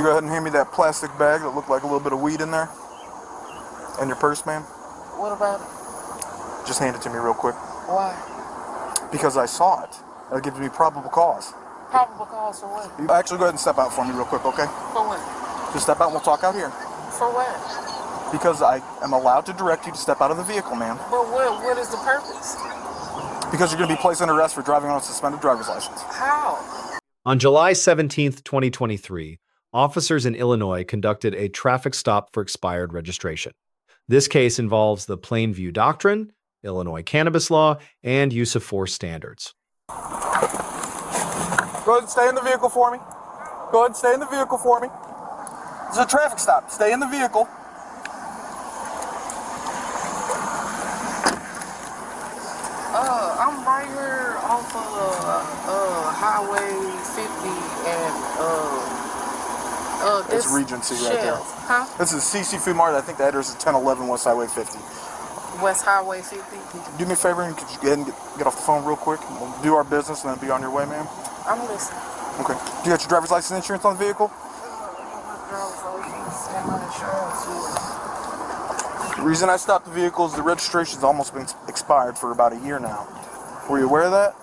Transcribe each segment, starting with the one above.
you go ahead and hand me that plastic bag that looked like a little bit of weed in there? And your purse, ma'am? What about it? Just hand it to me real quick. Why? Because I saw it. That gives me probable cause. Probable cause for what? You actually go ahead and step out for me real quick, okay? For what? Just step out and we'll talk out here. For what? Because I am allowed to direct you to step out of the vehicle, ma'am. But what is the purpose? Because you're going to be placed under arrest for driving on a suspended driver's license. How? On July 17th, 2023, officers in Illinois conducted a traffic stop for expired registration. This case involves the Plainview Doctrine, Illinois cannabis law, and use of force standards. Go ahead and stay in the vehicle for me. Go ahead and stay in the vehicle for me. This is a traffic stop. Stay in the vehicle. I'm right here off of Highway 50 and It's Regency right there. Huh? This is CC Food Mart. I think the address is 1011 West Highway 50. West Highway 50. Do me a favor and could you go ahead and get off the phone real quick? We'll do our business and then be on your way, ma'am. I'm listening. Okay. Do you got your driver's license and insurance on the vehicle? The reason I stopped the vehicle is the registration's almost been expired for about a year now. Were you aware of that?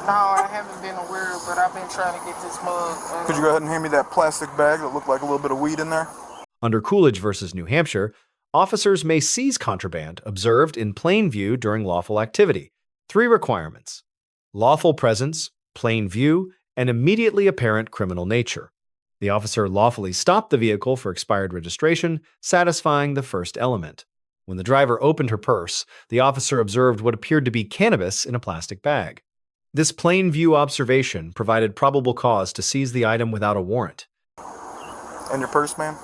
No, I haven't been aware, but I've been trying to get this mug. Could you go ahead and hand me that plastic bag that looked like a little bit of weed in there? Under Coolidge versus New Hampshire, officers may seize contraband observed in plain view during lawful activity. 3 requirements: lawful presence, plain view, and immediately apparent criminal nature. The officer lawfully stopped the vehicle for expired registration, satisfying the first element. When the driver opened her purse, the officer observed what appeared to be cannabis in a plastic bag. This plain view observation provided probable cause to seize the item without a warrant. And your purse, ma'am?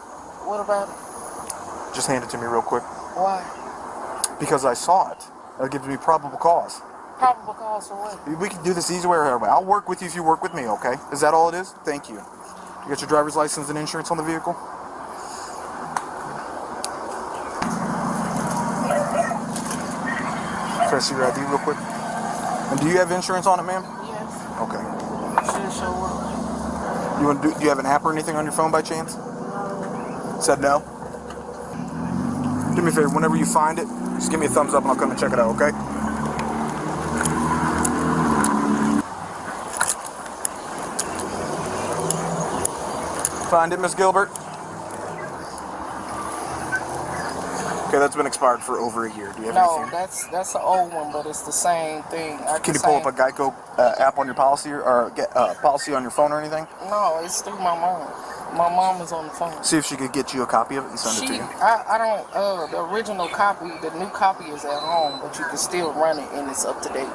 What about it? Just hand it to me real quick. Why? Because I saw it. That gives me probable cause. Probable cause for what? We can do this easy way or hard way. I'll work with you if you work with me, okay? Is that all it is? Thank you. You got your driver's license and insurance on the vehicle? Can I see your ID real quick? And do you have insurance on it, ma'am? Yes. Okay. Should show up. Do you have an app or anything on your phone by chance? Said no? Do me a favor, whenever you find it, just give me a thumbs up and I'll come and check it out, okay? Find it, Miss Gilbert? Okay, that's been expired for over a year. Do you have anything? That's an old one, but it's the same thing. Can you pull up a Geico app on your policy or get policy on your phone or anything? No, it's through my mom. My mom is on the phone. See if she could get you a copy of it and send it to you. I don't, the original copy, the new copy is at home, but you can still run it and it's up to date.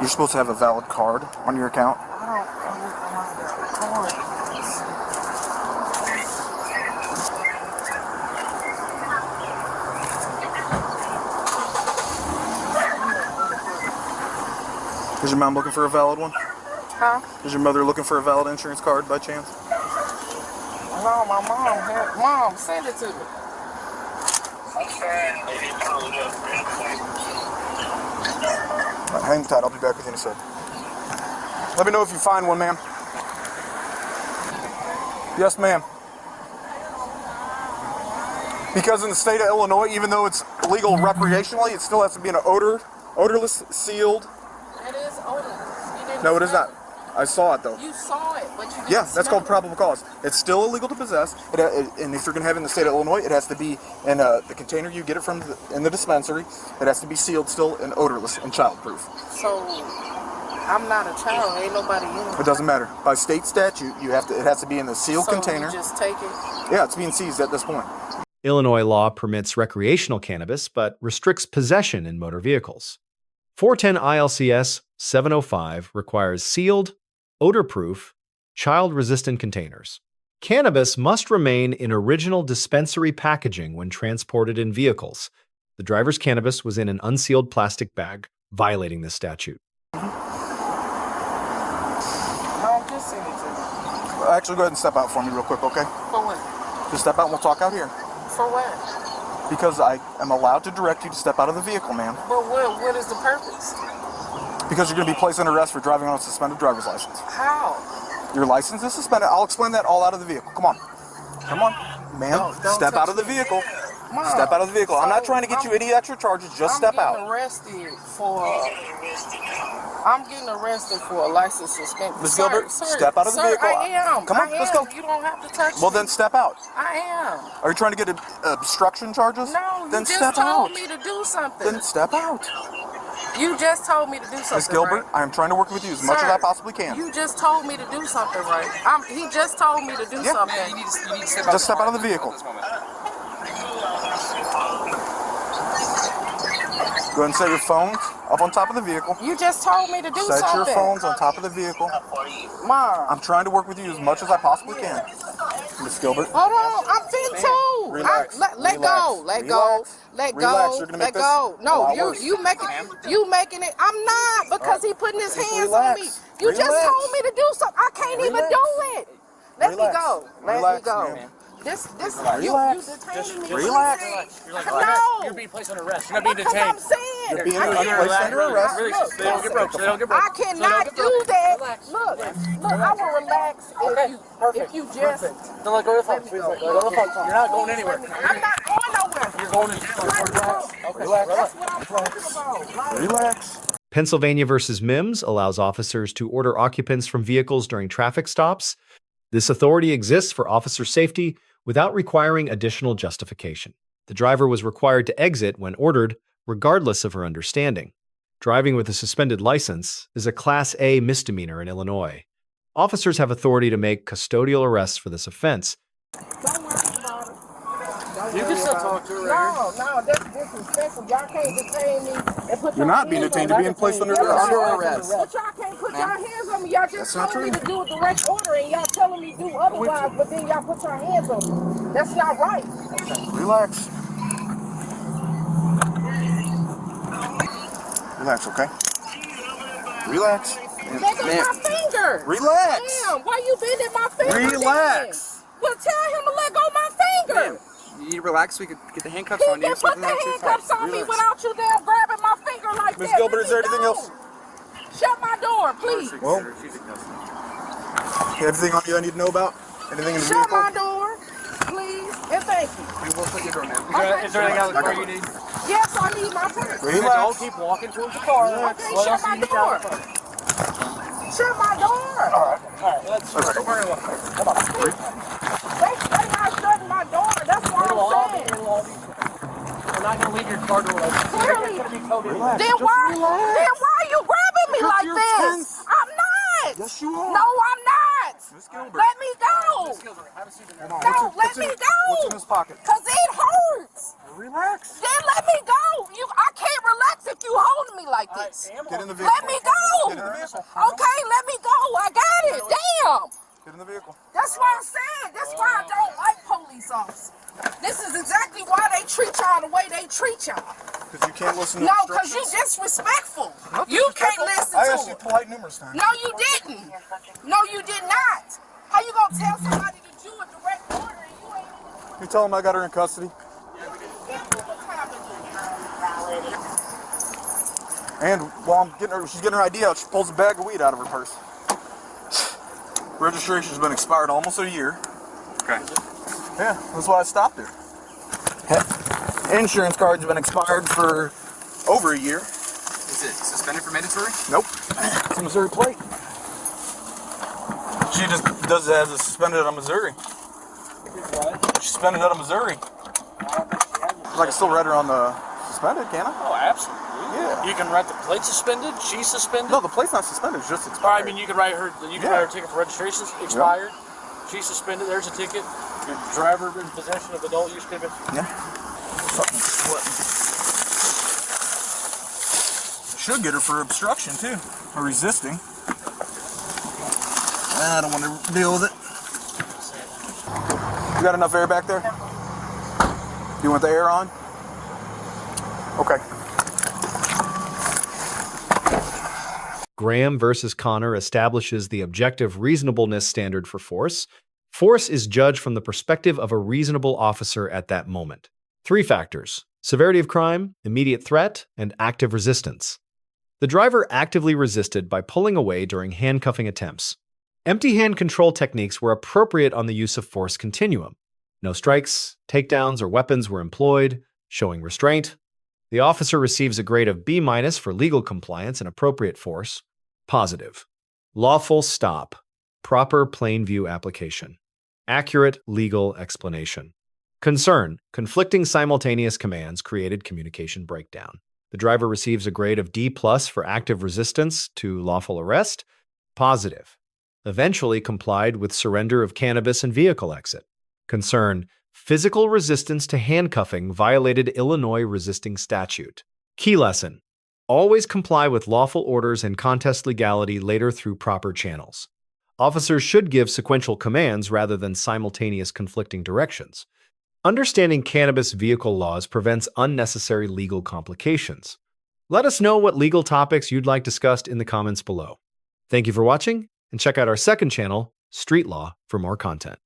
You're supposed to have a valid card on your account. I don't have a card. Is your mom looking for a valid one? Huh? Is your mother looking for a valid insurance card by chance? No, my mom had. Mom, send it to me. Right, hang tight, I'll be back with you in a sec. Let me know if you find one, ma'am. Yes, ma'am. Because in the state of Illinois, even though it's legal recreationally, it still has to be in an odorless, sealed. It is odorless. No, it is not. I saw it though. You saw it, but you didn't Yeah, that's called smell probable cause. It's still illegal to possess, and if you're going to have it in the state of Illinois, it has to be in the container you get it from in the dispensary. It has to be sealed still and odorless and childproof. So, I'm not a child. Ain't nobody in it. It doesn't matter. By state statute, it has to be in the sealed container. You just take it? Yeah, it's being seized at this point. Illinois law permits recreational cannabis, but restricts possession in motor vehicles. 410 ILCS 705 requires sealed, odor-proof, child-resistant containers. Cannabis must remain in original dispensary packaging when transported in vehicles. The driver's cannabis was in an unsealed plastic bag, violating this statute. No, just send it to me. Actually, go ahead and step out for me real quick, okay? For what? Just step out and we'll talk out here. For what? Because I am allowed to direct you to step out of the vehicle, ma'am. But what is the purpose? Because you're going to be placed under arrest for driving on a suspended driver's license. How? Your license is suspended. I'll explain that all out of the vehicle. Come on. Come on. Ma'am, Don't step out touch of the me. vehicle. Mom, Step out of the vehicle. I'm not so trying to get you any extra charges. Just step I'm out. getting arrested for a license suspension. Ms. Gilbert, step out of the vehicle. I am. Come on, let's go. You don't have to touch Well, me. then step out. I am. Are you trying to get obstruction charges? No, you then just step told out. me to do something. Then step out. You just told me to do something. Ms. Gilbert, right? I am trying to work with you as much as I possibly can. You just told me to do something, right? He just told me to do something. You need to step Just step out of the vehicle. At this moment. Go ahead and set your phones up on top of the vehicle. You just told me to do Set something. your phones on top of the vehicle. Mom. I'm trying to work with you as much as I possibly can. Ms. Gilbert. Hold on, I'm fin too. Relax. Let go, let go, let Relax. go, You're gonna let make this go. a No, lot you worse. you making it. I'm not because he putting his hands relax. on me. You just Relax. told me to do something. I can't even Relax. do it. Let Relax. me go. Let Relax, me go. ma'am. This you Relax. detaining me. Relax. No. You're being placed under arrest. You're not being Because I'm detained. saying You're being I can't placed under arrest. Really, Look, they don't get broke. They don't get broke. I cannot do that. Look, I will relax if you just. Don't let go of the phone. Please let go of the phone. You're not going anywhere. I'm not going nowhere. You're going in jail. Relax. That's what I'm talking about. Like, Relax. Pennsylvania versus Mimms allows officers to order occupants from vehicles during traffic stops. This authority exists for officer safety without requiring additional justification. The driver was required to exit when ordered, regardless of her understanding. Driving with a suspended license is a Class A misdemeanor in Illinois. Officers have authority to make custodial arrests for this offense. Don't worry about it. You can still talk to her. No, that's disrespectful. Y'all can't detain me and put You're your not being hands detained. on You're me. being placed under Y'all arrest. But y'all can't put your hands on me. Y'all just That's not told me true. to do a direct order and y'all telling me do otherwise, but then y'all put your hands on me. That's not right. Relax. Relax, okay? Relax. Let go my finger. Relax. Damn, why you bending my finger? Relax. Then? Well, tell him to let go my finger. You need to relax so we can get the handcuffs He on you. can so put the nothing else handcuffs on me Relax. without you there grabbing my finger like Ms. that. Gilbert, Let is there me anything go. else? Shut my door, please. Well, everything on you I need to know about? Anything in the Shut vehicle? my door, please, and thank you. We will put your door now. Is there anything else before you need? Yes, I need my purse. Don't Relax. keep walking towards the car. Okay, shut my door. Shut my door. Let's go. They not shutting my door. That's what I'm saying. We're not going to leave your car door open. Clearly. It's going to be coded. Then why are you grabbing me Because like you're this? tense. I'm not. Yes, you are. No, I'm not. Ms. Gilbert. Let me go. Have a seat in there. Hold on. No, let What's me in go. his pocket? Cause it hurts. Relax. Then let me go. I can't relax if you holding me like this. Get in the vehicle. Let me go. Get in the vehicle. Okay, let me go. I got it. Damn. Get in the vehicle. That's what I'm saying. That's why I don't like police officers. This is exactly why they treat y'all the way they treat y'all. Because you can't listen to No, because you instructions. disrespectful. Not You can't disrespectful. listen I to asked you it. polite numerous times. No, you didn't. No, you did not. How you gonna tell somebody to do a direct order and you ain't even You tell him I got her in custody. give me what time to do it? And while she's getting her ID out, she pulls a bag of weed out of her purse. Registration's been expired almost a year. Okay. Yeah, that's why I stopped her. Insurance card's been expired for over a year. Is it suspended for mandatory? Nope. It's a Missouri plate. She just does it as a suspended out of Missouri. She's suspended out of Missouri. I can still write her on the suspended, can I? Oh, absolutely. Yeah. You can write the plate suspended. She's suspended. No, the plate's not suspended. It's just Or, expired. I mean, you can write her. You can write her ticket for registration expired. She's suspended. There's a ticket. Your driver in possession of adult use cannabis. Yeah. Something splitting. Should get her for obstruction too, or resisting. I don't want to deal with it. You got enough air back there? You want the air on? Okay. Graham versus Connor establishes the objective reasonableness standard for force. Force is judged from the perspective of a reasonable officer at that moment. 3 factors: severity of crime, immediate threat, and active resistance. The driver actively resisted by pulling away during handcuffing attempts. Empty hand control techniques were appropriate on the use of force continuum. No strikes, takedowns, or weapons were employed, showing restraint. The officer receives a grade of B- for legal compliance and appropriate force. Positive. Lawful stop. Proper plain view application. Accurate legal explanation. Concern. Conflicting simultaneous commands created communication breakdown. The driver receives a grade of D+ for active resistance to lawful arrest. Positive. Eventually complied with surrender of cannabis and vehicle exit. Concern. Physical resistance to handcuffing violated Illinois resisting statute. Key lesson. Always comply with lawful orders and contest legality later through proper channels. Officers should give sequential commands rather than simultaneous conflicting directions. Understanding cannabis vehicle laws prevents unnecessary legal complications. Let us know what legal topics you'd like discussed in the comments below. Thank you for watching, and check out our second channel, Street Law, for more content.